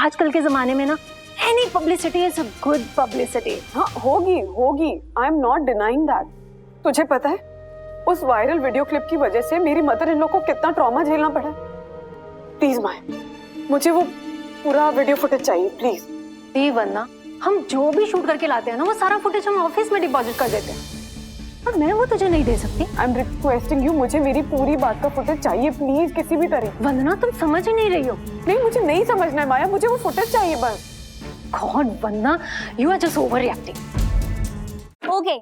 आजकल के जमाने में ना any publicity is a good publicity. हाँ होगी होगी, I am not denying that. तुझे पता है उस वायरल वीडियो क्लिप की वजह से मेरी मदर इन लॉ को कितना ट्रॉमा झेलना पड़ा। प्लीज माय, मुझे वो पूरा वीडियो फुटेज चाहिए प्लीज। दी वरना हम जो भी शूट करके लाते हैं ना वो सारा फुटेज हम ऑफिस में डिपॉजिट कर देते हैं और मैं वो तुझे नहीं दे सकती। आई एम रिक्वेस्टिंग यू, मुझे मेरी पूरी बात का फुटेज चाहिए प्लीज, किसी भी तरह। वंदना तुम समझ ही नहीं रही हो। नहीं मुझे नहीं समझना है माया, मुझे वो फुटेज चाहिए बस। God Vandana, you are just over reacting. Okay,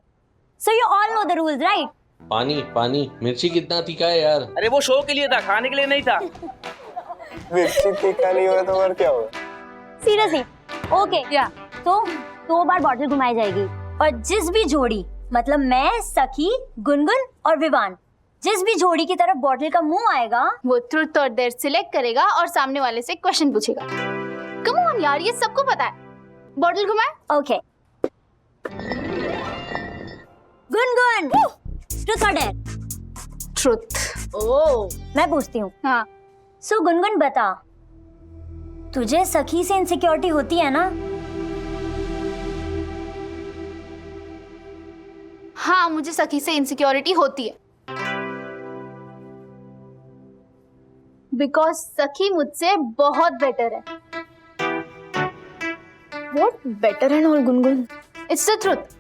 so you all know the rules, right? पानी पानी, मिर्ची कितना तीखा है यार? अरे वो शो के लिए था, खाने के लिए नहीं था। मिर्ची तीखा नहीं होगा तो और क्या होगा? Seriously, okay. Yeah. तो 2 बार बॉटल घुमाई जाएगी और जिस भी जोड़ी, मतलब मैं, सखी, गुनगुन और विवान, जिस भी जोड़ी की तरफ बॉटल का मुंह आएगा वो ट्रुथ और डेयर सिलेक्ट करेगा और सामने वाले से क्वेश्चन पूछेगा। कम ऑन यार, ये सबको पता है। बॉटल घुमाए। ओके। गुनगुन, ट्रुथ और डेयर? ट्रुथ। ओह, मैं पूछती हूँ। हाँ। सो गुनगुन बता, तुझे सखी से इनसिक्योरिटी होती है ना? हाँ, मुझे सखी से इनसिक्योरिटी होती है बिकॉज सखी मुझसे बहुत बेटर है। What better and all, Gungun? It's the truth.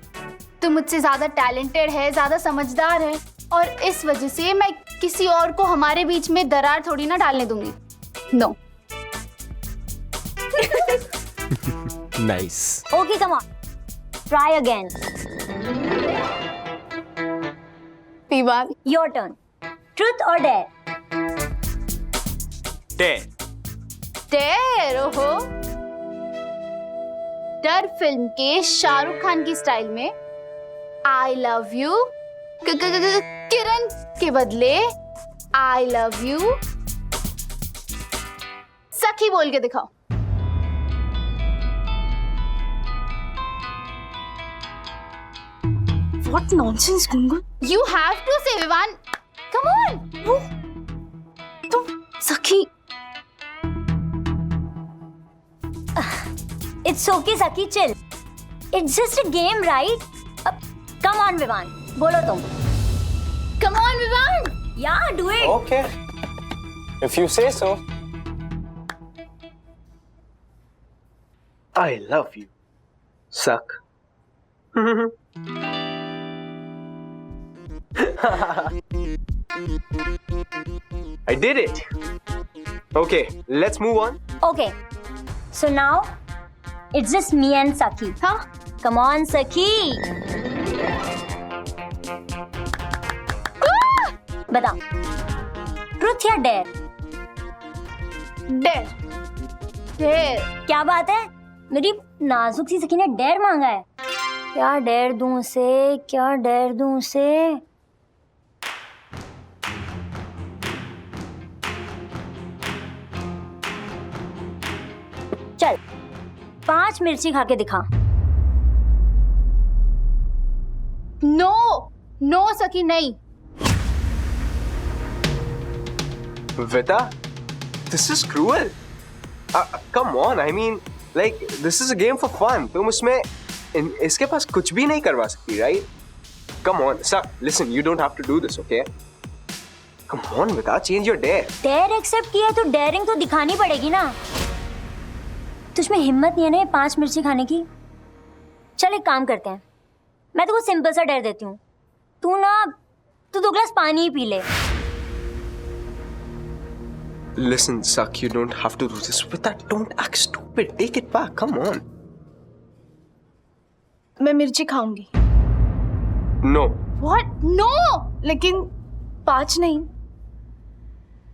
तू मुझसे ज्यादा टैलेंटेड है, ज्यादा समझदार है और इस वजह से मैं किसी और को हमारे बीच में दरार थोड़ी ना डालने दूंगी। No. Nice. Okay, come on. Try again. पीवान, Your turn. Truth or dare? Dare. Dare. ओहो, डर फिल्म के शाहरुख खान की स्टाइल में आई लव यू किरण के बदले आई लव यू सखी बोल के दिखाओ। What nonsense, Gungun. You have to say, Vivan. Come on. तुम सखी। It's okay, Saki, chill. It's just a game, right? Come on, Vivan. बोलो तुम। Come on, Vivan. Yeah, do it. Okay. If you say so. I love you. Suck. I did it. Okay, let's move on. Okay. So now it's just me and Saki. हाँ? Come on, Saki. बता, truth या dare? Dare. Dare. क्या बात है, मेरी नाजुक सी सखी ने डेयर मांगा है। क्या डेयर दूं उसे, क्या डेयर दूं उसे? चल 5 मिर्ची खा के दिखा। नो नो सखी, नहीं। Vita, this is cruel. Come on, I mean, like, this is a game for fun. तुम उसमें इसके पास कुछ भी नहीं करवा सकती, right? Come on, sir, listen, you don't have to do this, okay? Come on, Vita, change your dare. Dare accept किया तो डेयरिंग तो दिखानी पड़ेगी ना। तुझमें हिम्मत नहीं है ना ये 5 मिर्ची खाने की? चल एक काम करते हैं, मैं तुझको सिंपल सा डेयर देती हूँ। तू 2 ग्लास पानी ही पी ले। Listen, Sak, you don't have to do this. Vita, don't act stupid. Take it back, come on. मैं मिर्ची खाऊंगी। No. What? No! लेकिन 5 नहीं,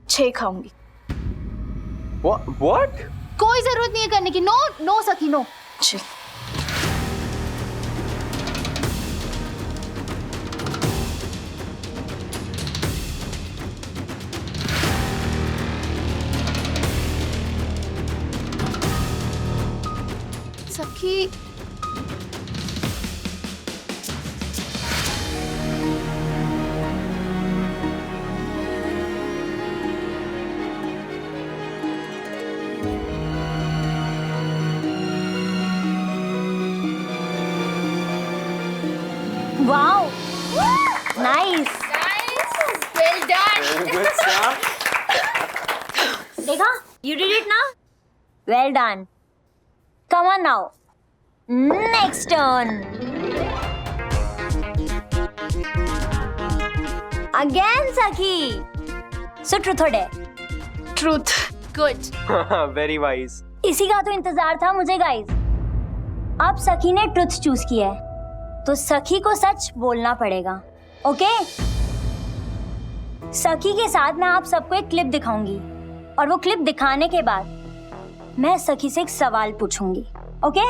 6 खाऊंगी। What? कोई जरूरत नहीं है करने की। नो नो सखी, नो। सखी, नाइस। Well done. देखा, you did it ना? Well done. Come on now. Next turn. Again, Sakhi. So truth or dare? Truth. Good. Very wise. इसी का तो इंतजार था मुझे गाइस। अब सखी ने ट्रुथ चूज किया है, तो सखी को सच बोलना पड़ेगा। ओके? सखी के साथ मैं आप सबको एक क्लिप दिखाऊंगी, और वो क्लिप दिखाने के बाद मैं सखी से एक सवाल पूछूंगी। ओके?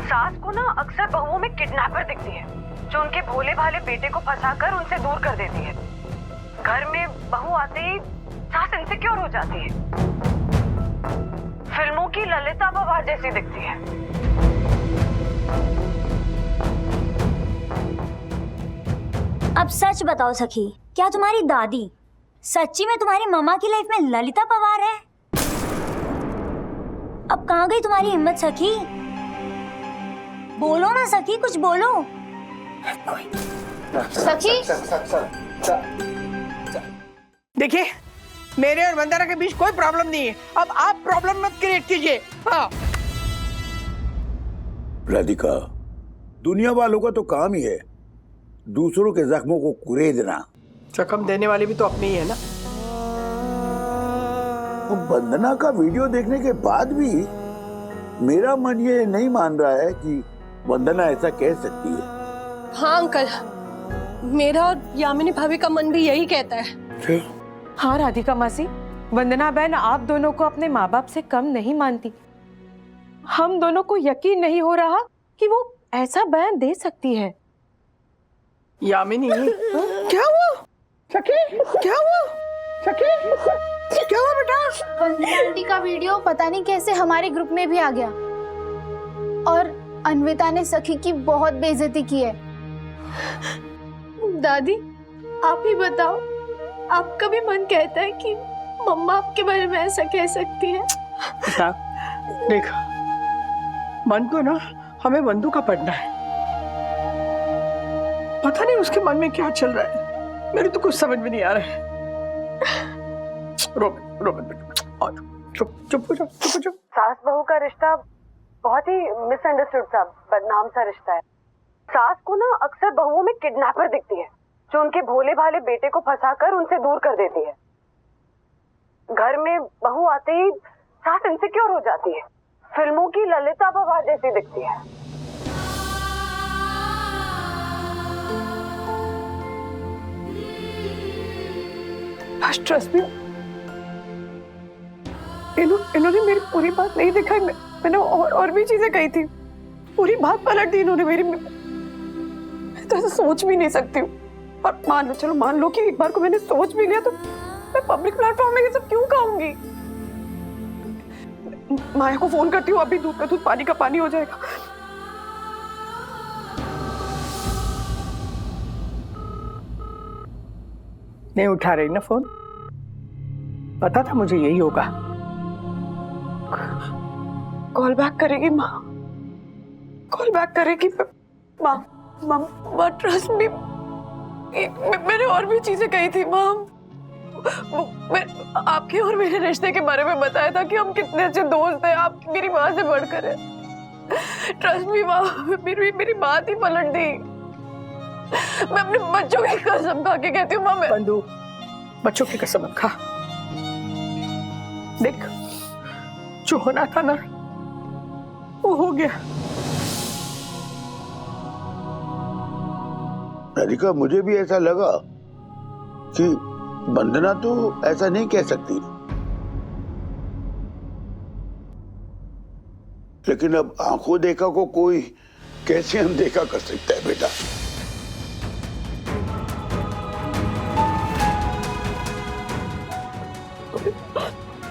सास को ना अक्सर बहुओं में किडनैपर दिखती है, जो उनके भोले भाले बेटे को फंसाकर उनसे दूर कर देती है। घर में बहू आते ही सास इनसिक्योर हो जाती है, फिल्मों की ललिता पवार जैसी दिखती है। अब सच बताओ सखी, क्या तुम्हारी दादी सच्ची में तुम्हारी मम्मा की लाइफ में ललिता पवार है? अब कहाँ गई तुम्हारी हिम्मत सखी? बोलो ना सखी, कुछ बोलो। सखी। देखिए, मेरे और वंदना के बीच कोई प्रॉब्लम नहीं है। अब आप प्रॉब्लम मत क्रिएट कीजिए। हाँ। राधिका, दुनिया वालों का तो काम ही है दूसरों के जख्मों को कुरेदना। जख्म देने वाली भी तो अपनी ही है ना। तो वंदना का वीडियो देखने के बाद भी मेरा मन ये नहीं मान रहा है कि वंदना ऐसा कह सकती है। हाँ अंकल, मेरा और यामिनी भाभी का मन भी यही कहता है। फिर? हाँ राधिका मासी, वंदना बहन आप दोनों को अपने माँ बाप से कम नहीं मानती। हम दोनों को यकीन नहीं हो रहा कि वो ऐसा बयान दे सकती है। यामिनी, क्या हुआ? सखी, क्या हुआ? सखी, क्या हुआ बेटा? वंदना आंटी का वीडियो पता नहीं कैसे हमारे ग्रुप में भी आ गया, और अन्विता ने सखी की बहुत बेइज्जती की है। दादी, आप ही बताओ, आपका भी मन कहता है कि मम्मा आपके बारे में ऐसा कह सकती है? बेटा, देख, मन को ना हमें बंदू का पढ़ना है। पता नहीं उसके मन में क्या चल रहा है, मेरे तो कुछ समझ में नहीं आ रहा है। रोमन बेटा, चुप चुप हो जा, चुप हो जा। सास बहू का रिश्ता बहुत ही मिसअंडरस्टूड सा बदनाम सा रिश्ता है। सास को ना अक्सर बहुओं में किडनैपर दिखती है, जो उनके भोले भाले बेटे को फंसाकर उनसे दूर कर देती है। घर में बहू आते ही सास इनसिक्योर हो जाती है, फिल्मों की ललिता पवार जैसी दिखती है। ट्रस्ट मी, इन्होंने मेरी पूरी बात नहीं दिखाई। मैंने और भी चीजें कही थी, पूरी बात पलट दी इन्होंने मेरी। मैं तो ऐसा सोच भी नहीं सकती हूँ। और मान लो, चलो मान लो कि एक बार को मैंने सोच भी लिया, तो मैं पब्लिक प्लेटफॉर्म में ये सब क्यों कहूंगी? माया को फोन करती हूँ, अभी दूध का दूध पानी का पानी हो जाएगा। नहीं उठा रही ना फोन, पता था मुझे यही होगा। कॉल बैक करेगी माँ, कॉल बैक करेगी माँ। माँ ट्रस्ट मी, मैंने और भी चीजें कही थी माँ। मैं आपके और मेरे रिश्ते के बारे में बताया था कि हम कितने अच्छे दोस्त हैं, आप मेरी माँ से बढ़कर है। ट्रस्ट मी माँ, मेरी बात ही पलट दी। मैं अपने बच्चों की कसम खा के कहती हूँ माँ। मैं बंधु, बच्चों की कसम खा। देख, जो होना था ना वो हो गया। राधिका, मुझे भी ऐसा लगा कि वंदना तो ऐसा नहीं कह सकती, लेकिन अब आंखों देखा को कोई कैसे अनदेखा कर सकता है बेटा?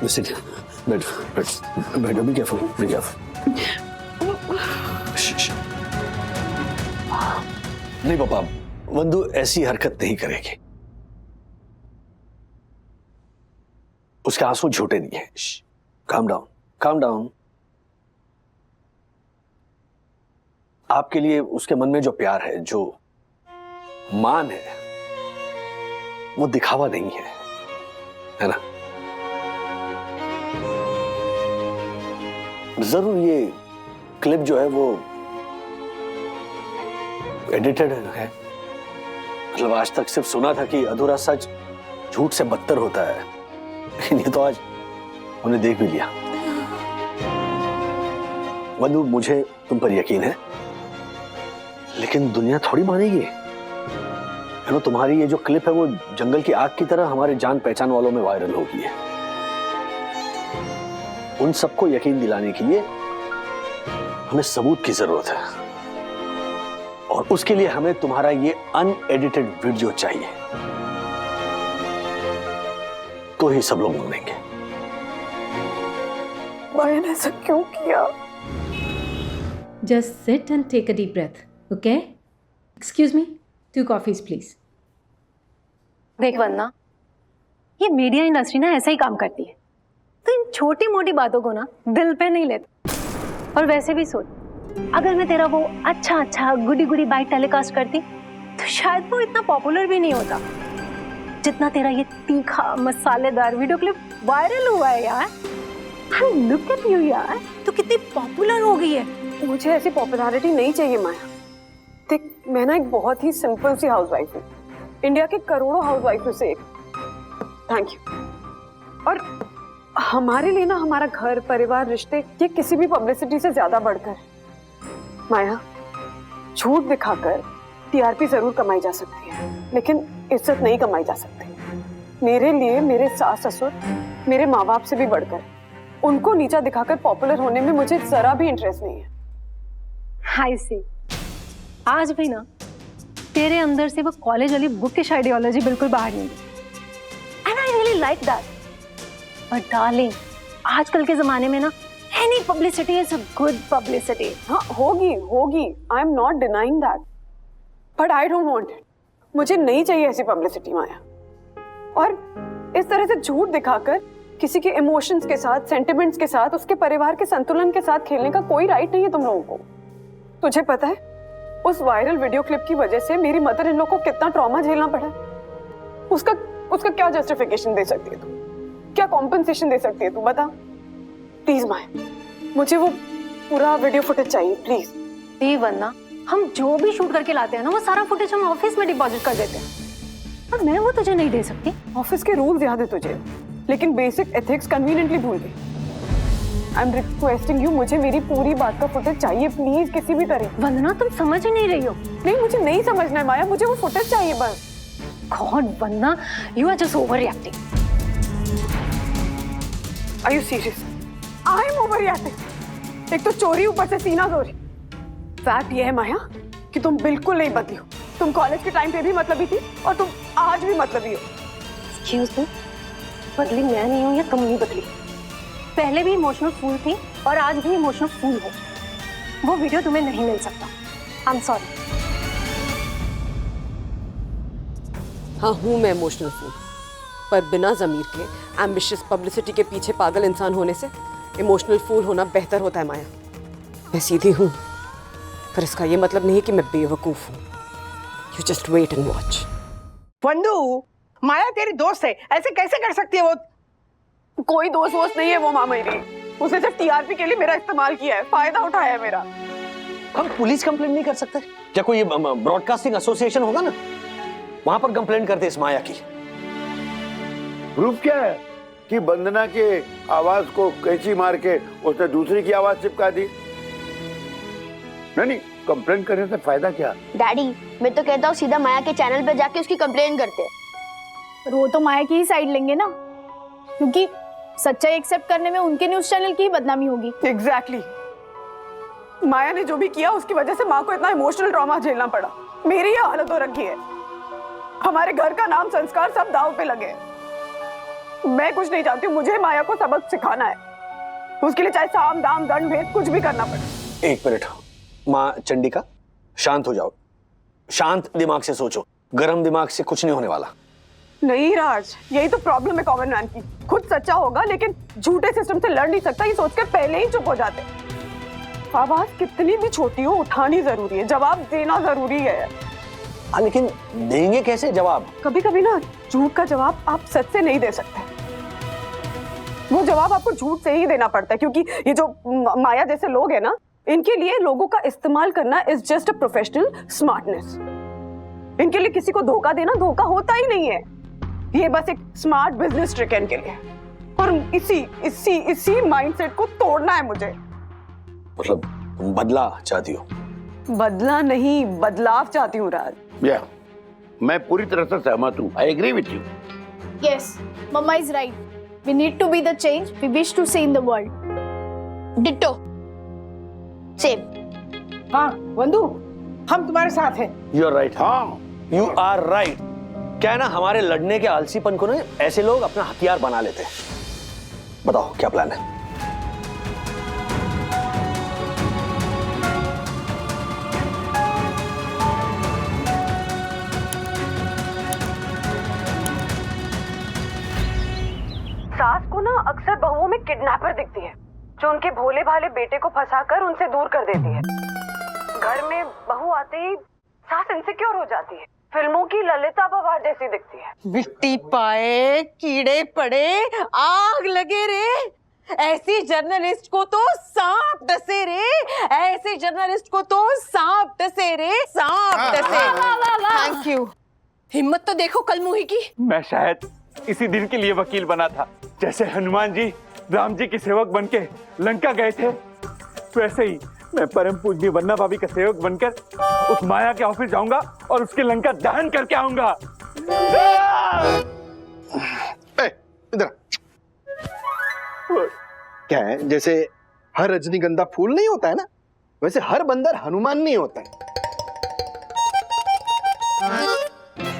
Listen, better be careful, be careful. नहीं पापा, वंदु ऐसी हरकत नहीं करेगी। उसके आंसू झूठे नहीं है। Calm down, calm down. आपके लिए उसके मन में जो प्यार है, जो मान है, वो दिखावा नहीं है ना? जरूर ये क्लिप जो है वो एडिटेड है। मतलब आज तक सिर्फ सुना था कि अधूरा सच झूठ से बदतर होता है, लेकिन ये तो आज उन्हें देख भी लिया। वंदु, मुझे तुम पर यकीन है, लेकिन दुनिया थोड़ी मानेगी। तुम्हारी ये जो क्लिप है वो जंगल की आग की तरह हमारे जान पहचान वालों में वायरल हो गई है। उन सबको यकीन दिलाने के लिए हमें सबूत की जरूरत है, और उसके लिए हमें तुम्हारा ये अनएडिटेड वीडियो चाहिए, तो ही सब लोग मानेंगे। माया ने ऐसा क्यों किया? Just sit and take a deep breath, okay? Excuse me, 2 coffees please. देख वंदना, ये मीडिया इंडस्ट्री ना ऐसा ही काम करती है, तो इन छोटी मोटी बातों को ना दिल पे नहीं लेते। और वैसे भी सोच, अगर मैं तेरा वो अच्छा गुडी गुडी बाइट टेलीकास्ट करती तो शायद वो इतना पॉपुलर भी नहीं होता जितना तेरा ये तीखा मसालेदार वीडियो क्लिप वायरल हुआ है यार। लुक एट यू यार, तो कितनी पॉपुलर हो गई है। मुझे ऐसी पॉपुलैरिटी नहीं चाहिए माया। देख, मैं ना एक बहुत ही सिंपल सी हाउसवाइफ हूँ, इंडिया के करोड़ों हाउसवाइफ में से एक। Thank you. और हमारे लिए ना हमारा घर, परिवार, रिश्ते, ये किसी भी पब्लिसिटी से ज्यादा बढ़कर है। माया, झूठ दिखाकर टीआरपी जरूर कमाई जा सकती है, लेकिन इज्जत नहीं कमाई जा सकती। मेरे लिए मेरे सास ससुर मेरे माँ बाप से भी बढ़कर, उनको नीचा दिखाकर पॉपुलर होने में मुझे जरा भी इंटरेस्ट नहीं है। हाय सी, आज भी ना तेरे अंदर से वो कॉलेज वाली बुकिश आइडियोलॉजी बिल्कुल बाहर नहीं गई, and I really like that. But darling, आजकल के जमाने में ना any publicity is a good publicity. हाँ, होगी, I am not denying that, but I don't want it. मुझे नहीं चाहिए ऐसी पब्लिसिटी माया। और इस तरह से झूठ दिखाकर किसी के इमोशंस के साथ, सेंटिमेंट्स के साथ, उसके परिवार के संतुलन के साथ खेलने का कोई राइट नहीं है तुम लोगों को। तुझे पता है, उस वायरल वीडियो क्लिप की वजह से मेरी मदर इन लोग को कितना ट्रॉमा झेलना पड़ा। उसका क्या जस्टिफिकेशन दे सकती है तू? क्या कॉम्पेंसेशन दे सकती है तू? बता प्लीज माया, मुझे वो पूरा वीडियो फुटेज चाहिए प्लीज। ये वरना हम जो भी शूट करके लाते हैं ना, वो सारा फुटेज हम ऑफिस में डिपॉजिट कर देते हैं, और मैं वो तुझे नहीं दे सकती। ऑफिस के रूल्स याद है तुझे, लेकिन बेसिक एथिक्स कन्वीनियंटली भूल गई। आई एम रिक्वेस्टिंग यू, मुझे मेरी पूरी बात का फुटेज चाहिए प्लीज, किसी भी तरह। वंदना, तुम समझ ही नहीं रही हो। नहीं, मुझे नहीं समझना है माया, मुझे वो फुटेज चाहिए बस। God Vandana, you are just over reacting. Are you serious? I am over reacting? एक तो चोरी, ऊपर से सीना चोरी। फैक्ट ये है माया कि तुम बिल्कुल नहीं बदली हो। तुम कॉलेज के टाइम पे भी मतलबी थी, और तुम आज भी मतलबी हो। एक्सक्यूज मी, बदली मैं नहीं हूँ या तुम नहीं बदली। पहले भी इमोशनल फूल थी और आज भी इमोशनल फूल हो। वो वीडियो तुम्हें नहीं मिल सकता। I am sorry. हाँ, हूँ मैं इमोशनल फूल, पर बिना ज़मीर के एम्बिशियस पब्लिसिटी के पीछे पागल इंसान होने से इमोशनल फूल होना बेहतर होता है माया। मैं सीधी हूँ, पर इसका ये मतलब नहीं कि मैं बेवकूफ़ हूँ। You just wait and watch. Vandu, Maya तेरी दोस्त है, ऐसे कैसे कर सकती है वो? कोई दोस्त वोस्त नहीं है वो माँ मेरी। उसने सिर्फ टीआरपी के लिए मेरा इस्तेमाल किया है, फायदा उठाया है मेरा। हम पुलिस कंप्लेंट नहीं कर सकते क्या? कोई ब्रॉडकास्टिंग एसोसिएशन होगा ना, वहां पर कंप्लेंट करते इस माया की। प्रूफ क्या है कि वंदना के आवाज को कैंची मार के उसने दूसरी की आवाज चिपका दी? नहीं, कंप्लेंट करने से फायदा क्या? डैडी, मैं तो कहता हूँ सीधा माया के चैनल पे जाके उसकी कंप्लेंट करते हैं। पर वो तो माया की ही साइड लेंगे ना, क्योंकि सच्चाई एक्सेप्ट करने में उनके न्यूज चैनल की ही बदनामी होगी। एग्जैक्टली। माया ने जो भी किया उसकी वजह से माँ को इतना इमोशनल ट्रॉमा झेलना पड़ा। मेरी ये हालत हो रखी है, हमारे घर का नाम, संस्कार सब दांव पे लगे। मैं कुछ नहीं चाहती हूँ, मुझे माया को सबक सिखाना है, उसके लिए चाहे साम दाम दंड भेद कुछ भी करना पड़े। एक मिनट माँ चंडिका, शांत हो जाओ, शांत दिमाग से सोचो, गर्म दिमाग से कुछ नहीं होने वाला। नहीं राज, यही तो प्रॉब्लम है कॉमन मैन की। खुद सच्चा होगा लेकिन झूठे सिस्टम से लड़ नहीं सकता, ये सोच के पहले ही चुप हो जाते। आवाज कितनी भी छोटी हो उठानी जरूरी है, जवाब देना जरूरी है। हाँ लेकिन देंगे कैसे जवाब? कभी कभी ना झूठ का जवाब आप सच से नहीं दे सकते, वो जवाब आपको झूठ से ही देना पड़ता है, क्योंकि ये जो माया जैसे लोग हैं ना, इनके लिए लोगों का इस्तेमाल करना is just a professional smartness. इनके लिए किसी को धोखा देना धोखा होता ही नहीं है, ये बस एक स्मार्ट बिजनेस ट्रिक है इनके लिए। और इसी माइंडसेट को तोड़ना है मुझे। मतलब तुम बदला चाहती हो? बदला नहीं, बदलाव चाहती हूँ राज। या मैं पूरी तरह से सहमत हूँ। I agree with you. Yes, Mama is right. We need to be the change we wish to see in the world. Ditto. Same. हाँ वंदू, हम तुम्हारे साथ हैं। You are right. हाँ यू आर राइट। क्या है ना, हमारे लड़ने के आलसीपन को ना ऐसे लोग अपना हथियार बना लेते हैं। बताओ क्या प्लान है? सास को ना अक्सर बहुओं में किडनैपर दिखती है, जो उनके भोले भाले बेटे को फंसाकर उनसे दूर कर देती है। घर में बहू आते ही सास इनसिक्योर हो जाती है, फिल्मों की ललिता पवार जैसी दिखती है। मिट्टी पाए कीड़े पड़े आग लगे रे, ऐसी जर्नलिस्ट को तो सांप डसे रे, ऐसे जर्नलिस्ट को तो सांप डसे रे, सांप डसे। Thank you. हिम्मत तो देखो कलमुही की। मैं शायद इसी दिन के लिए वकील बना था। जैसे हनुमान जी राम जी के सेवक बनके लंका गए थे, वैसे ही मैं परम पूजनीय वन्ना भाभी का सेवक बनकर उस माया के ऑफिस जाऊंगा और उसके लंका दहन करके आऊंगा। इधर क्या है, जैसे हर रजनीगंधा फूल नहीं होता है ना, वैसे हर बंदर हनुमान नहीं होता है।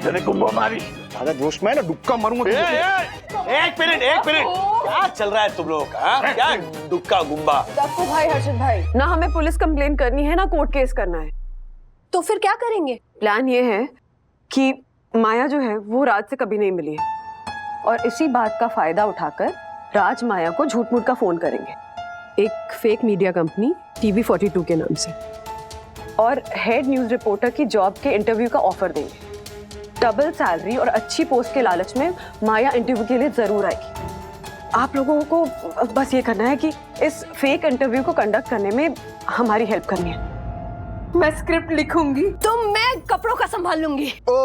ज्यादा जोश में ना डुक्का मारूंगा। एक मिनट क्या चल रहा है तुम लोगों का? क्या दुक्का गुम्बा? आपको भाई हर्षद भाई, ना हमें पुलिस कंप्लेन करनी है ना कोर्ट केस करना है। तो फिर क्या करेंगे? प्लान ये है कि माया जो है वो राज से कभी नहीं मिली है, और इसी बात का फायदा उठाकर राज माया को झूठ मूठ का फोन करेंगे एक फेक मीडिया कंपनी TV42 के नाम से, और हेड न्यूज रिपोर्टर की जॉब के इंटरव्यू का ऑफर देंगे। डबल सैलरी और अच्छी पोस्ट के लालच में माया इंटरव्यू के लिए जरूर आएगी। आप लोगों को बस ये करना है कि इस फेक इंटरव्यू को कंडक्ट करने में हमारी हेल्प करनी है। मैं स्क्रिप्ट लिखूंगी तो मैं कपड़ों का संभाल लूंगी। ओ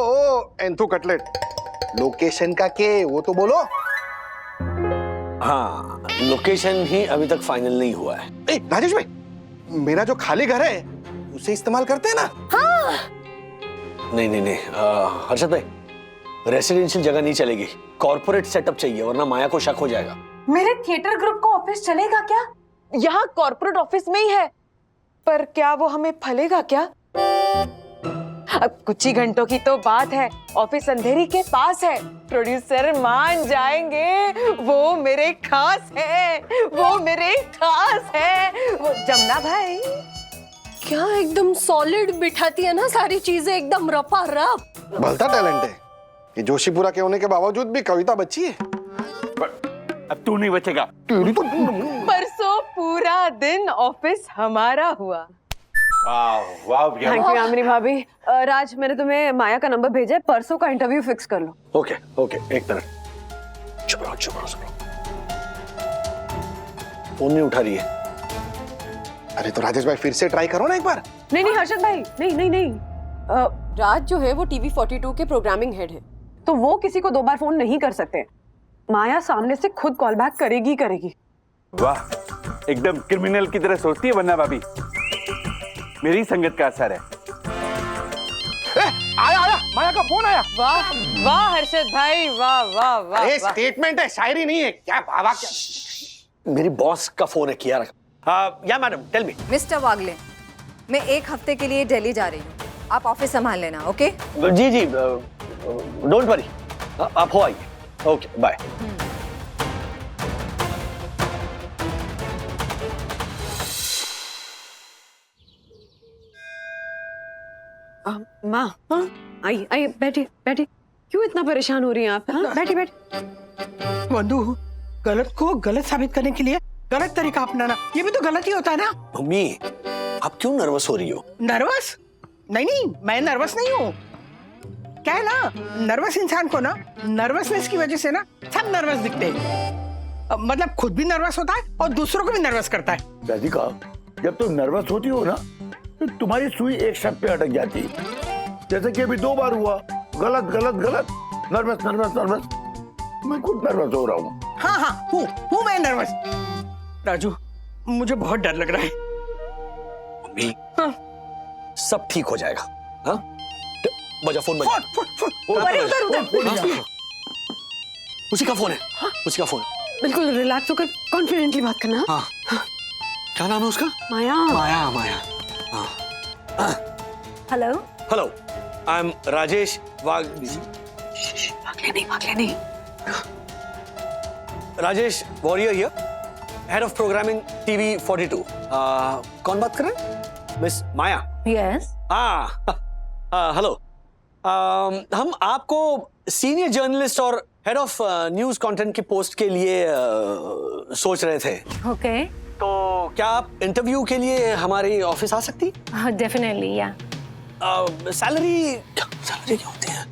एंथो कटलेट, लोकेशन का के वो तो बोलो। हाँ लोकेशन ही अभी तक फाइनल नहीं हुआ है। राजेश भाई, मेरा जो खाली घर है उसे इस्तेमाल करते हैं ना? हाँ। नहीं हर्षद भाई, रेसिडेंशियल जगह नहीं चलेगी, कॉर्पोरेट सेटअप चाहिए, वरना माया को शक हो जाएगा। मेरे थिएटर ग्रुप का ऑफिस चलेगा क्या? यहाँ कॉर्पोरेट ऑफिस में ही है, पर क्या वो हमें फलेगा क्या? अब कुछ ही घंटों की तो बात है, ऑफिस अंधेरी के पास है, प्रोड्यूसर मान जाएंगे, वो मेरे खास है, वो मेरे खास है, वो जमुना भाई। क्या एकदम सॉलिड बिठाती है ना सारी चीजें, एकदम रफा रफ। भलता टैलेंट है ये। जोशीपुरा के होने के बावजूद भी कविता बची है। अब तू नहीं बचेगा। परसों पूरा दिन ऑफिस हमारा हुआ। वाह थैंक यू यामिनी भाभी। राज, मैंने तुम्हें माया का नंबर भेजा है, परसों का इंटरव्यू फिक्स कर लो। ओके एक मिनट, चुप रहो। फोन नहीं उठा रही है। अरे तो राजेश भाई फिर से ट्राई करो ना एक बार। नहीं हर्षद भाई, नहीं। राज जो है वो TV42 के प्रोग्रामिंग हेड है, तो वो किसी को 2 बार फोन नहीं कर सकते। माया सामने से खुद कॉल बैक करेगी। वाह, एकदम क्रिमिनल की तरह सोचती है वन्ना भाभी। मेरी संगत का असर है। आया माया का फोन आया। वाह हर्षद भाई, वाह। स्टेटमेंट है, शायरी नहीं है। क्या भावा क्या? मेरी बॉस का फोन है, किया रखा। या मैडम, टेल मी। मिस्टर वागले, मैं 1 हफ्ते के लिए दिल्ली जा रही हूँ, आप ऑफिस संभाल लेना। ओके जी डोंट वरी, आप हो आइए। Okay bye. माँ, आइए बैठिए। क्यों इतना परेशान हो रही हैं आप? बैठिए। वंदू, गलत को गलत साबित करने के लिए गलत तरीका अपनाना, ये भी तो गलत ही होता है ना? मम्मी आप क्यों नर्वस हो रही हो? नर्वस? नहीं, मैं नर्वस नहीं हूँ। क्या है ना, नर्वस इंसान को ना नर्वसनेस की वजह से ना सब नर्वस दिखते हैं। मतलब खुद भी नर्वस होता है और दूसरों को भी नर्वस करता है। राधिका, जब तुम नर्वस होती हो ना तो तुम्हारी सुई एक शब्द पे अटक जाती है, जैसे कि अभी 2 बार हुआ। गलत गलत गलत, नर्वस नर्वस नर्वस। मैं खुद नर्वस हो रहा हूँ। हाँ, हूँ मैं नर्वस। राजू, मुझे बहुत डर लग रहा है। मम्मी, सब ठीक हो जाएगा। हाँ, बजा फोन, बजा फोन। अरे उधर। उसी का फोन है, उसी का फोन। बिल्कुल रिलैक्स होकर कॉन्फिडेंटली बात करना। हाँ, क्या नाम है उसका? Maya. Maya. Hello hello, I am Rajesh Wagh. भागले नहीं। Rajesh Warrier here, head of programming TV 42। कौन बात कर रहे हैं? मिस माया? यस। हेलो, हम आपको सीनियर जर्नलिस्ट और हेड ऑफ न्यूज कंटेंट की पोस्ट के लिए सोच रहे थे। ओके। तो क्या आप इंटरव्यू के लिए हमारे ऑफिस आ सकती? डेफिनेटली, या। सैलरी क्या होती है?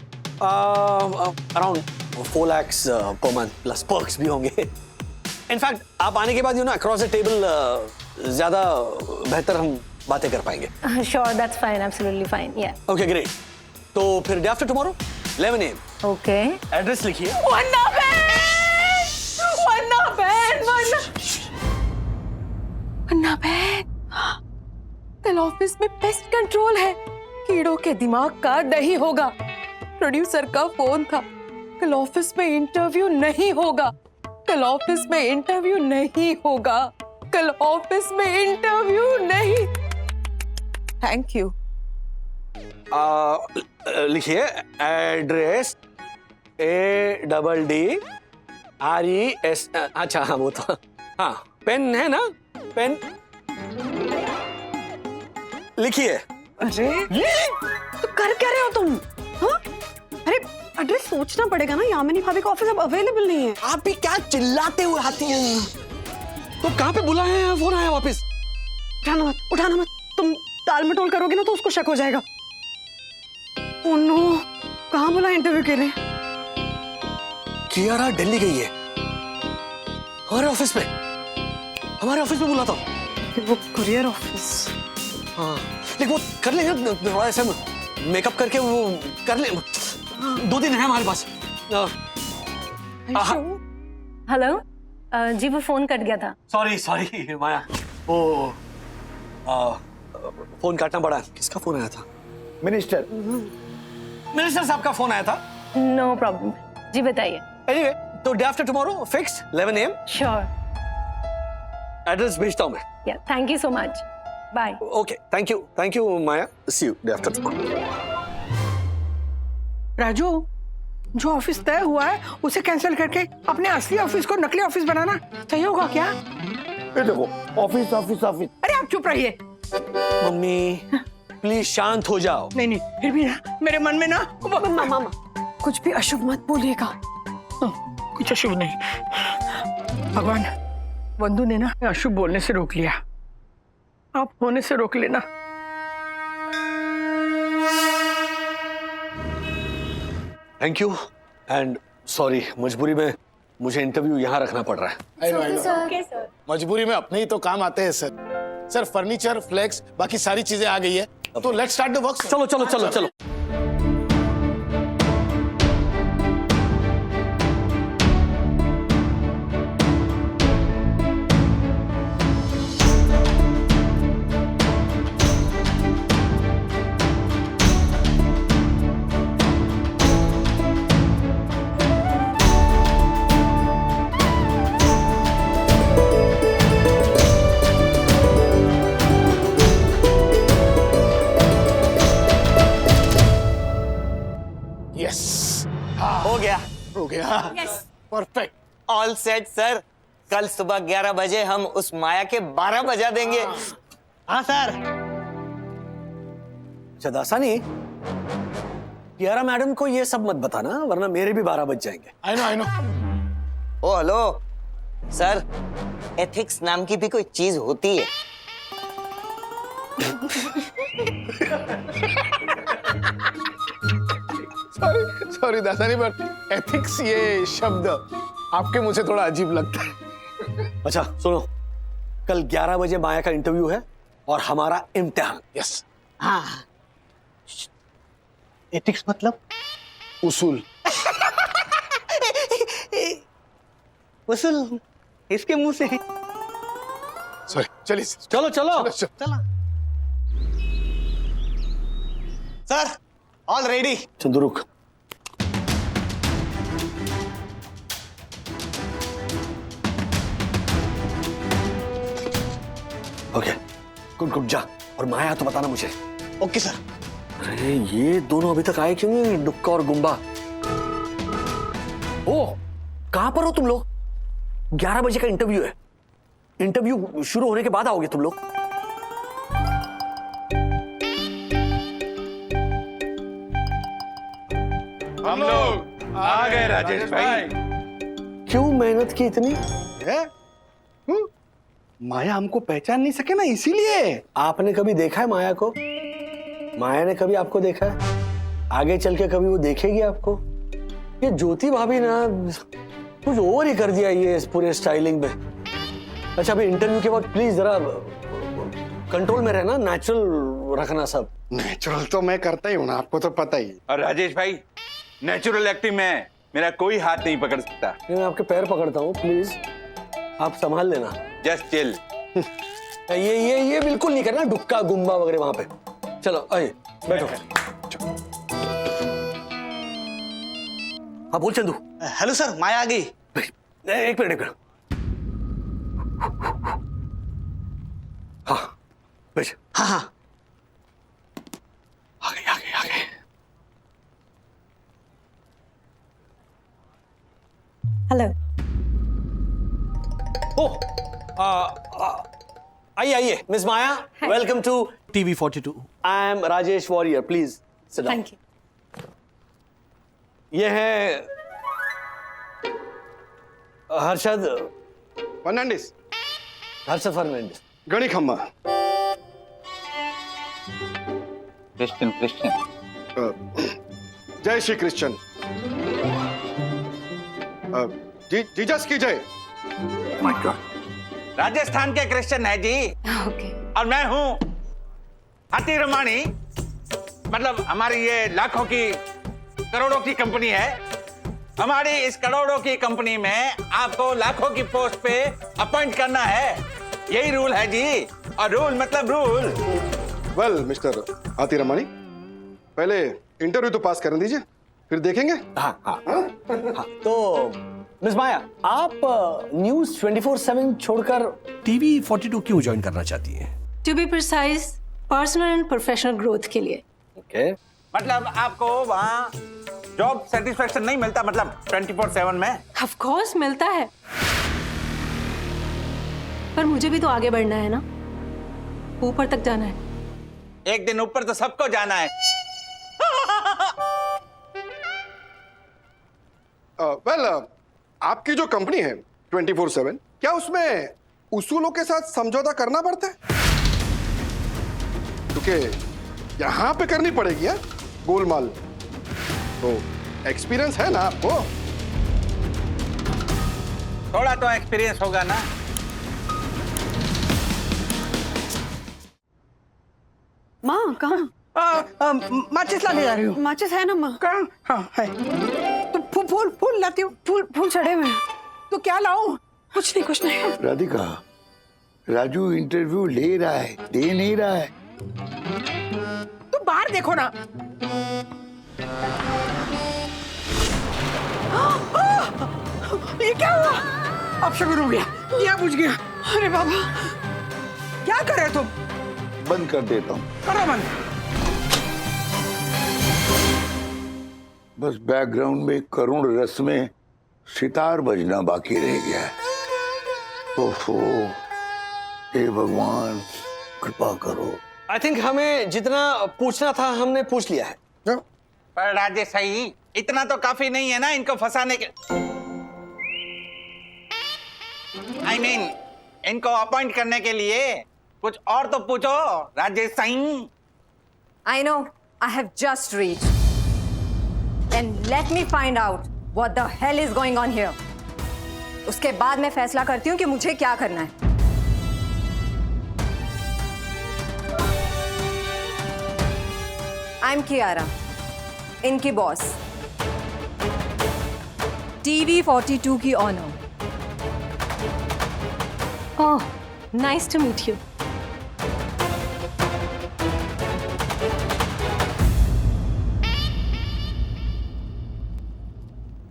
Around 4 lakh per month plus perks भी होंगे। इनफैक्ट आप आने के बाद अक्रॉस द टेबल ज्यादा बेहतर हम बातें कर पाएंगे। Sure, that's fine, absolutely fine, yeah. Okay, great. तो फिर day after tomorrow 11 AM। Okay. Address लिखिए। वरना बहन, कल ऑफिस में पेस्ट कंट्रोल है, कीड़ों के दिमाग का दही होगा। प्रोड्यूसर का फोन था, कल ऑफिस में इंटरव्यू नहीं होगा, कल ऑफिस में इंटरव्यू नहीं होगा, कल ऑफिस में इंटरव्यू नहीं। Thank you. लिखिए एड्रेस ADDRES। अच्छा, हाँ वो तो, हाँ पेन है ना, पेन लिखिए। अरे तो कर क्या रहे हो तुम? हाँ? अरे एड्रेस सोचना पड़ेगा ना, यामिनी भाभी का ऑफिस अब अवेलेबल नहीं है। आप भी क्या चिल्लाते हुए आती हैं? तो कहाँ पे बुलाए हैं? फोन आया वापस। उठाना मत। तुम ताल मटोल करोगे ना तो उसको शक हो जाएगा। ओह नो, कहाँ बुला इंटरव्यू के लिए? कियारा दिल्ली गई है, हमारे ऑफिस में बुला था। वो कुरियर ऑफिस। हाँ, लेकिन वो कर लेंगे थोड़ा ऐसे मेकअप करके, वो कर ले। 2 दिन है हमारे पास। हेलो, जी वो फोन कट गया था। सॉरी माया, वो फोन काटना पड़ा। किसका फोन आया था? मिनिस्टर साहब का फोन आया था। नो प्रॉब्लम, जी बताइए। एनीवे, तो day after tomorrow fix 11 AM। Sure. Address भेजता हूँ मैं। Yeah, thank you so much, bye. Okay, thank you Maya, see you day after tomorrow. Raju, जो ऑफिस तय हुआ है उसे कैंसिल करके अपने असली ऑफिस को नकली ऑफिस बनाना सही होगा क्या? ये देखो, ऑफिस ऑफिस ऑफिस। अरे आप चुप रहिए। मम्मी प्लीज शांत हो जाओ। नहीं, फिर भी ना मेरे मन में ना मामा, कुछ भी अशुभ मत बोलिएगा। कुछ अशुभ नहीं। भगवान, वंदू ने ना अशुभ बोलने से रोक लिया, आप होने से रोक लेना। थैंक यू एंड सॉरी, मजबूरी में मुझे इंटरव्यू यहाँ रखना पड़ रहा है। I know. मजबूरी में अपने ही तो काम आते हैं सर। फर्नीचर, फ्लेक्स, बाकी सारी चीजें आ गई है, तो लेट्स स्टार्ट द वर्क। चलो। हो गया। परफेक्ट। ऑल सेट सर, कल सुबह 11 बजे हम उस माया के 12 बजा देंगे। हाँ सर। अच्छा दासानी, कियारा मैडम को ये सब मत बताना, वरना मेरे भी 12 बज जाएंगे। I know. Oh hello sir, ethics नाम की भी कोई चीज होती है। सॉरी सॉरी दादाजी, बट एथिक्स ये शब्द आपके मुझे थोड़ा अजीब लगता है। अच्छा सुनो, कल 11 बजे माया का इंटरव्यू है और हमारा इम्तिहान। यस। हाँ। एथिक्स मतलब उसूल। उसूल इसके मुंह से। सॉरी, चलिए चलो चलो चलो सर, ऑल रेडी। चंदू रुक। ओके, गुड जा, और माया तो बताना मुझे। Okay sir. अरे ये दोनों अभी तक आए क्यों नहीं, डुक्का और गुम्बा? ओ, कहां पर हो तुम लोग? 11 बजे का इंटरव्यू है। इंटरव्यू शुरू होने के बाद आओगे तुम लोग? हम लोग आ गए राजेश भाई। क्यों मेहनत की इतनी? माया हमको पहचान नहीं सके ना, इसीलिए। आपने कभी देखा है माया को? माया ने कभी आपको देखा है? आगे चल के कभी वो देखेगी आपको? ये ज्योति भाभी ना कुछ ओवर ही कर दिया ये इस पूरे स्टाइलिंग में। अच्छा अभी इंटरव्यू के वक्त प्लीज जरा कंट्रोल में रहना, नेचुरल रखना सब। नेचुरल तो मैं करता ही हूँ ना, आपको तो पता ही। और राजेश भाई, नेचुरल एक्टिंग में मेरा कोई हाथ नहीं पकड़ सकता। मैं आपके पैर पकड़ता हूँ, प्लीज आप संभाल लेना। Just chill. ये बिल्कुल नहीं करना, डुक्का गुम्बा वगैरह वहां पे। चलो आइए बैठो। हाँ बोल चंदू। हेलो सर, माया आ गई। एक मिनट। हाँ बैठ। हाँ आ गए। हेलो। ओह आइए miss Maya, welcome to TV 42। I am Rajesh Warrior, please sit down. Thank you. ये है हर्षद फर्नांडिस। हर्षद फर्नांडिस। गणी खम्मा। क्रिश्चियन। जय श्री कृष्ण। जीसस की जय। राजस्थान के क्रिश्चियन है जी। ओके। और मैं हूँ हाथी रमानी। मतलब हमारी ये लाखों की करोड़ों की कंपनी है। हमारी इस करोड़ों की कंपनी में आपको लाखों की पोस्ट पे अपॉइंट करना है, यही रूल है जी। और रूल मतलब रूल। वेल मिस्टर हाथी रमानी, पहले इंटरव्यू तो पास करने दीजिए, फिर देखेंगे। हाँ। तो मिस माया, आप न्यूज 24/7 छोड़कर TV 42 क्यों ज्वाइन करना चाहती हैं? To be precise, personal and professional growth के लिए। ओके। मतलब आपको वहाँ जॉब सेटिस्फेक्शन नहीं मिलता, मतलब 24/7 में? ऑफ कोर्स मिलता है, पर मुझे भी तो आगे बढ़ना है ना, ऊपर तक जाना है। एक दिन ऊपर तो सबको जाना है। आपकी जो कंपनी है 24/7, क्या उसमें उसूलों के साथ समझौता करना पड़ता है? क्योंकि यहां पे करनी पड़ेगी है गोलमाल। तो एक्सपीरियंस है ना आपको? थोड़ा तो एक्सपीरियंस होगा ना। माँ कहाँ? माचिस लाने जा रही हूँ। माचिस है ना माँ? कहाँ? हाँ है। तो फूल लाती हूँ। फूल चढ़े हुए हैं। तो क्या लाऊं? कुछ नहीं। राधिका, राजू इंटरव्यू ले रहा है, दे नहीं रहा है। तो बाहर देखो ना। ये क्या हुआ? अब शगुन हो गया, क्या बुझ गया? अरे बाबा, क्या कर रहे तुम? बंद कर देता हूँ। करो बंद। बस बैकग्राउंड में करुण रस में सितार बजना बाकी रह गया है। ओहो, हे भगवान कृपा करो। आई थिंक हमें जितना पूछना था हमने पूछ लिया है। पर राजेश सही, इतना तो काफी नहीं है ना इनको फंसाने के। I mean, इनको अपॉइंट करने के लिए कुछ और तो पूछो Rajesh Singh. I know, I have just reached. And let me find out what the hell is going on here. उसके बाद मैं फैसला करती हूँ कि मुझे क्या करना है। I'm Kiara, इनकी बॉस, TV 42 की owner. Oh, nice to meet you.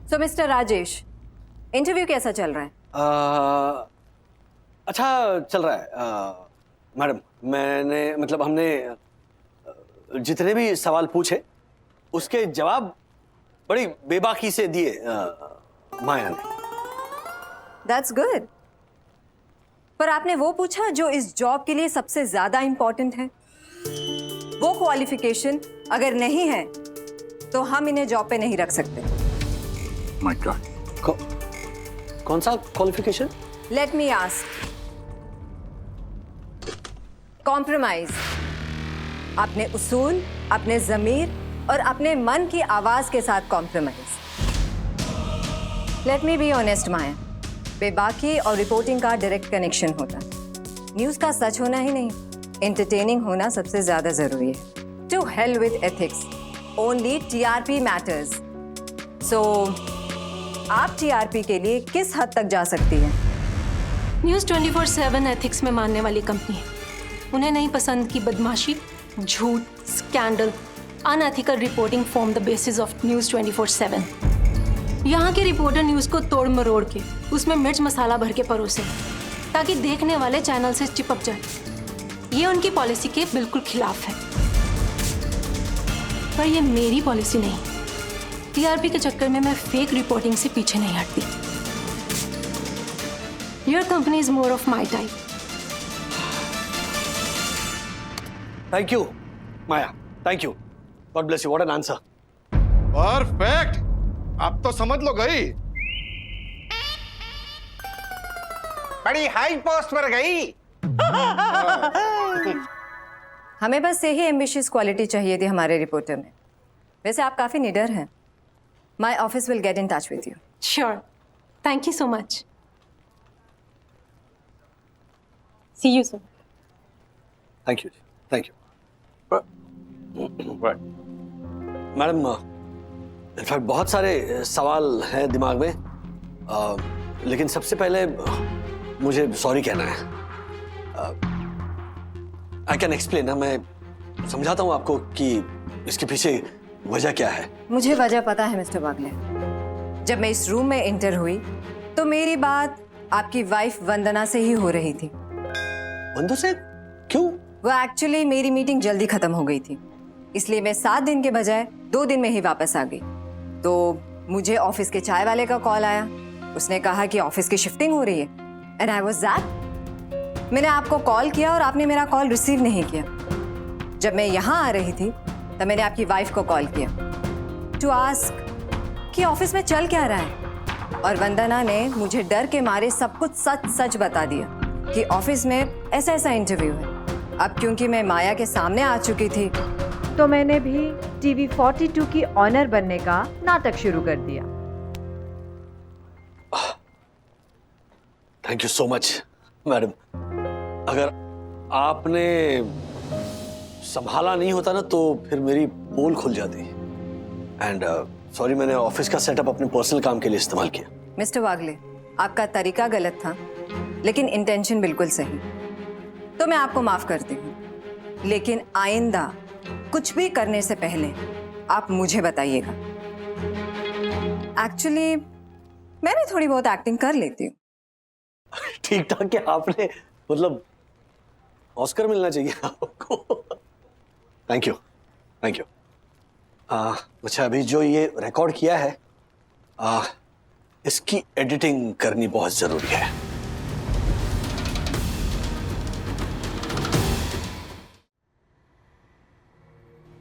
So, Mr. Rajesh, interview कैसा चल रहा है? अच्छा चल रहा है मैडम। हमने जितने भी सवाल पूछे उसके जवाब बड़ी बेबाकी से दिए माया ने। That's good. पर आपने वो पूछा जो इस जॉब के लिए सबसे ज्यादा इंपॉर्टेंट है। वो क्वालिफिकेशन अगर नहीं है तो हम इन्हें जॉब पे नहीं रख सकते। My God. कौन सा qualification? Let me ask. Compromise, अपने उसूल, अपने जमीर और अपने मन की आवाज के साथ compromise. Let me be honest Maya, बेबाकी और रिपोर्टिंग का डायरेक्ट कनेक्शन होता है। न्यूज का सच होना ही नहीं, एंटरटेनिंग होना सबसे ज्यादा जरूरी है। To hell with ethics, only TRP matters. So आप टीआरपी के लिए किस हद तक जा सकती हैं? न्यूज़ 24/7 एथिक्स में मानने वाली कंपनी है। उन्हें नहीं पसंद कि बदमाशी, झूठ, scandal, unethical reporting form the basis of news 24/7। यहाँ के रिपोर्टर न्यूज़ को तोड़ मरोड़ के उसमें मिर्च मसाला भर के परोसे ताकि देखने वाले चैनल से चिपक जाए। ये उनकी पॉलिसी के बिल्कुल खिलाफ है। पर ये मेरी पॉलिसी नहीं। टीआरपी के चक्कर में मैं फेक रिपोर्टिंग से पीछे नहीं हटती। Your company is more of my type. Thank you, Maya. Thank you. God bless you. What an answer. Perfect. अब तो समझ लो गई। बड़ी हाई पोस्ट पर गई। हमें बस यही एम्बिशियस क्वालिटी चाहिए थी हमारे रिपोर्टर में। वैसे आप काफी निडर हैं। My office will get in touch with you. Sure. Thank you so much. See you soon. Thank you. Thank you. Madam, in fact बहुत सारे सवाल हैं दिमाग में, लेकिन सबसे पहले मुझे सॉरी कहना है। आई कैन एक्सप्लेन ना, मैं समझाता हूँ आपको कि इसके पीछे वजह क्या है। मुझे वजह पता है मिस्टर बागले। जब मैं इस रूम में एंटर हुई तो मेरी बात आपकी वाइफ वंदना से ही हो रही थी। वंदना से? क्यों? वो एक्चुअली मेरी मीटिंग जल्दी खत्म हो गई थी, इसलिए मैं 7 दिन के बजाय 2 दिन में ही वापस आ गई। तो मुझे ऑफिस के चाय वाले का कॉल आया। उसने कहा कि ऑफिस की शिफ्टिंग हो रही है। And I was that. मैंने आपको कॉल किया और आपने मेरा कॉल रिसीव नहीं किया। जब मैं यहाँ आ रही थी तब मैंने आपकी वाइफ को कॉल किया टू आस्क कि ऑफिस में चल क्या रहा है। और वंदना ने मुझे डर के मारे सब कुछ सच सच बता दिया कि ऑफिस में ऐसा ऐसा इंटरव्यू है। अब क्योंकि मैं माया के सामने आ चुकी थी तो मैंने भी TV 42 की ऑनर बनने का नाटक शुरू कर दिया। Thank you so much madam. अगर आपने संभाला नहीं होता ना तो फिर मेरी पोल खुल जाती। एंड सॉरी, मैंने ऑफिस का सेटअप अपने पर्सनल काम के लिए इस्तेमाल किया। मिस्टर वागले, आपका तरीका गलत था लेकिन इंटेंशन बिल्कुल सही। तो मैं आपको माफ करती हूँ, लेकिन आइंदा कुछ भी करने से पहले आप मुझे बताइएगा। एक्चुअली मैं भी थोड़ी बहुत एक्टिंग कर लेती हूँ। ठीक ठाक क्या आपने, मतलब ऑस्कर मिलना चाहिए आपको। Thank you, thank you. अच्छा, अभी जो ये रिकॉर्ड किया है इसकी एडिटिंग करनी बहुत जरूरी है।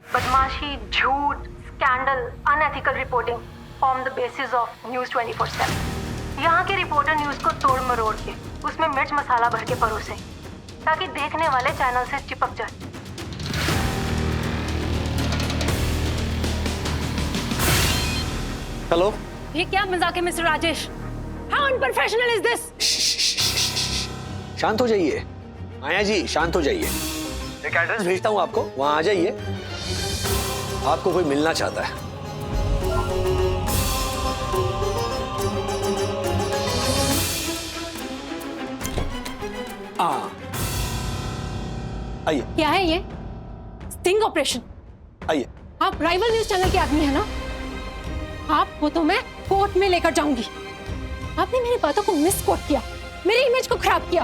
बदमाशी, झूठ, scandal, unethical reporting form the basis of news 24/7। यहाँ के रिपोर्टर न्यूज़ को तोड़ मरोड़ के उसमें मिर्च मसाला भर के परोसे ताकि देखने वाले चैनल से चिपक जाए। हेलो, ये क्या मजाक है mister Rajesh? How unprofessional is this? शांत हो जाइए माया जी, शांत हो जाइए। एक एड्रेस भेजता हूँ आपको, वहां आ जाइए। आपको कोई मिलना चाहता है। आइए। क्या है ये? Sting operation? आइए। आप राइवल न्यूज चैनल के आदमी है ना? आपको तो मैं कोर्ट में लेकर जाऊंगी। आपने मेरी बातों को मिस कोट किया, मेरी इमेज को खराब किया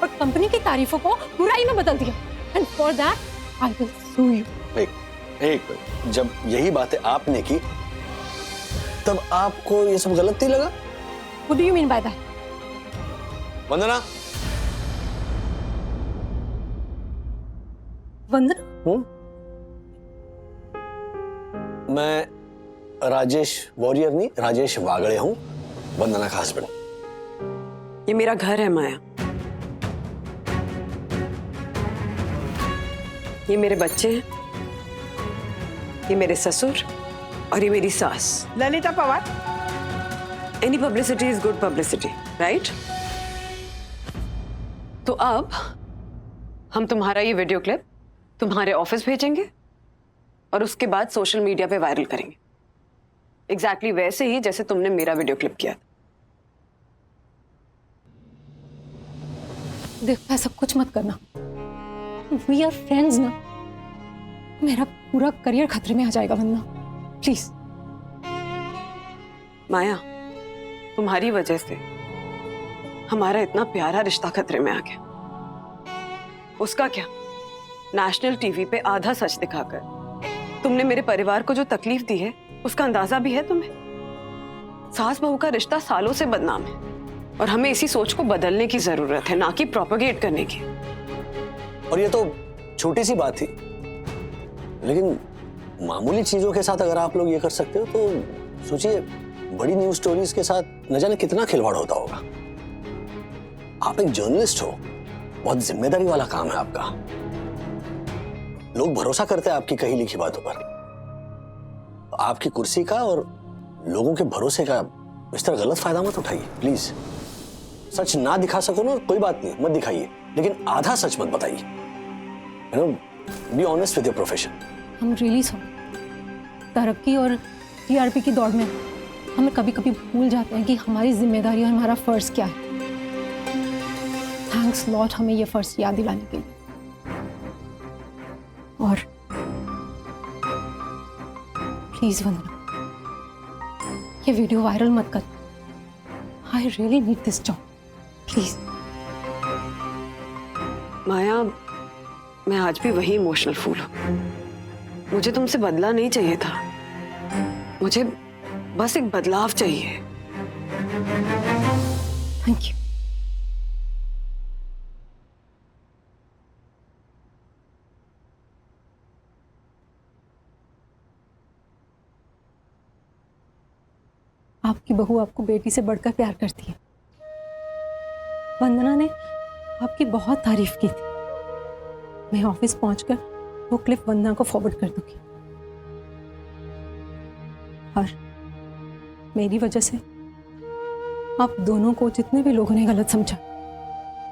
और कंपनी की तारीफों को बुराई में बदल दिया। And for that I will sue you. एक जब यही बातें आपने की तब आपको ये सब गलत नहीं लगा? What do you mean by that? वंदना। वंदना? मैं राजेश वॉरियर नहीं, राजेश वागड़े हूँ, वंदना का हस्बैंड। ये मेरा घर है माया। ये मेरे बच्चे हैं, ये मेरे ससुर और ये मेरी सास। Lalita Pawar. Any publicity is good publicity, right? तो अब हम तुम्हारा ये वीडियो क्लिप तुम्हारे ऑफिस भेजेंगे और उसके बाद सोशल मीडिया पे वायरल करेंगे, एग्जैक्टली वैसे ही जैसे तुमने मेरा वीडियो क्लिप किया था। देखो ऐसा कुछ मत करना। वी आर फ्रेंड्स ना। मेरा पूरा करियर खतरे में आ जाएगा वरना। प्लीज। माया, तुम्हारी वजह से हमारा इतना प्यारा रिश्ता खतरे में आ गया। उसका क्या, नेशनल टीवी पे आधा सच दिखाकर तुमने मेरे परिवार को जो तकलीफ दी है उसका अंदाजा भी है तुम्हें? सास बहू का रिश्ता सालों से बदनाम है और हमें इसी सोच को बदलने की जरूरत है, ना कि प्रोपेगेट करने की। और ये तो छोटी सी बात थी, लेकिन मामूली चीजों के साथ अगर आप लोग ये कर सकते हो तो सोचिए बड़ी न्यूज स्टोरीज के साथ न जाने कितना खिलवाड़ होता होगा। आप एक जर्नलिस्ट हो, बहुत जिम्मेदारी वाला काम है आपका। लोग भरोसा करते हैं आपकी कही लिखी बातों पर। आपकी कुर्सी का और लोगों के भरोसे का इस तरह गलत फायदा मत उठाइए प्लीज। सच ना दिखा सको ना, कोई बात नहीं, मत दिखाइए, लेकिन आधा सच मत बताइए। You know, be honest with your profession. हम रियली सॉरी। तरक्की और टीआरपी की दौड़ में हम कभी कभी भूल जाते हैं कि हमारी जिम्मेदारी और हमारा फर्ज क्या है। थैंक्स लॉट हमें ये फर्ज याद दिलाने के लिए। और प्लीज वंदना, ये वीडियो वायरल मत कर। I really need this job, please. Maya, मैं आज भी वही इमोशनल फूल हूं। मुझे तुमसे बदला नहीं चाहिए था, मुझे बस एक बदलाव चाहिए। Thank you. आपकी बहू आपको बेटी से बढ़कर प्यार करती है। वंदना ने आपकी बहुत तारीफ की थी। मैं ऑफिस पहुंचकर वो क्लिप वंदना को फॉरवर्ड कर दूंगी। और मेरी वजह से आप दोनों को, जितने भी लोगों ने गलत समझा,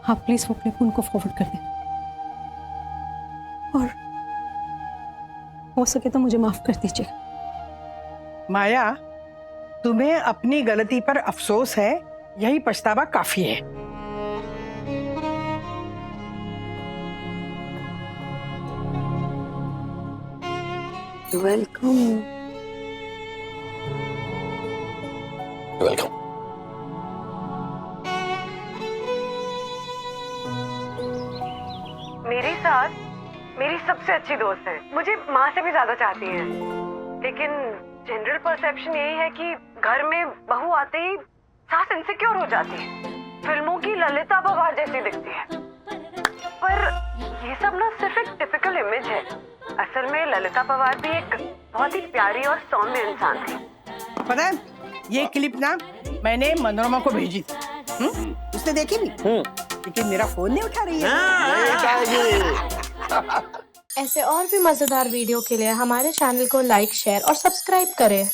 आप प्लीज वो क्लिप उनको फॉरवर्ड कर दें। और हो सके तो मुझे माफ कर दीजिएगा। माया, तुम्हें अपनी गलती पर अफसोस है, यही पछतावा काफी है। वेलकम। वेलकम। मेरी सास मेरी सबसे अच्छी दोस्त है, मुझे माँ से भी ज्यादा चाहती है। लेकिन जनरल परसेप्शन यही है कि घर में बहू आते ही सास इनसिक्योर हो जाती है, फिल्मों की ललिता पवार जैसी दिखती है। पर ये सब ना सिर्फ एक टिपिकल इमेज है। असल में ललिता पवार भी एक बहुत ही प्यारी और सौम्य इंसान थी। पता है, ये क्लिप ना मैंने मनोरमा को भेजी थी। उसने देखी भी? लेकिन मेरा फोन नहीं उठा रही है। ऐसे और भी मजेदार वीडियो के लिए हमारे चैनल को लाइक, शेयर और सब्सक्राइब करें।